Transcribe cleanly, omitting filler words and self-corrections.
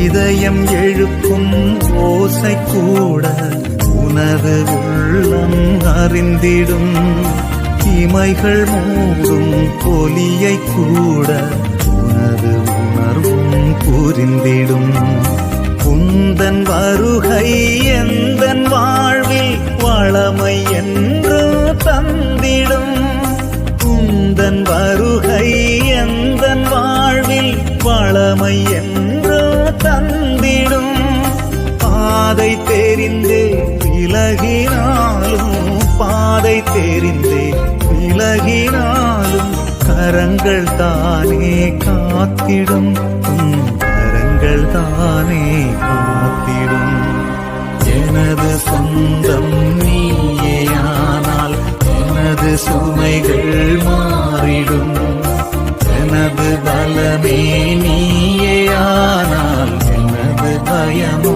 இதயம் எழுப்பும் ஓசை கூட உனது உள்ளம் அறிந்திடும். இமைகள் மூடும் ஒலியை கூட உனது உணர்வும் புரிந்திடும். உந்தன் வருகை எந்தன் வாழ்வில் வளமை என்று தந்திடும். உந்தன் வருகை எந்தன் வாழ்வில் வளமை என்று தந்திடும். பாதை தெரிந்தே விலகினாலும், பாதை தெரிந்தே விலகினாலும் கரங்கள் தானே காத்திடும். கரங்கள் தானே காத்திடும். எனது சொந்தம் நீயேயானால் எனது சுமைகள் மாறிடும். எனது பலமே நீயேயானால் எனது பயமோ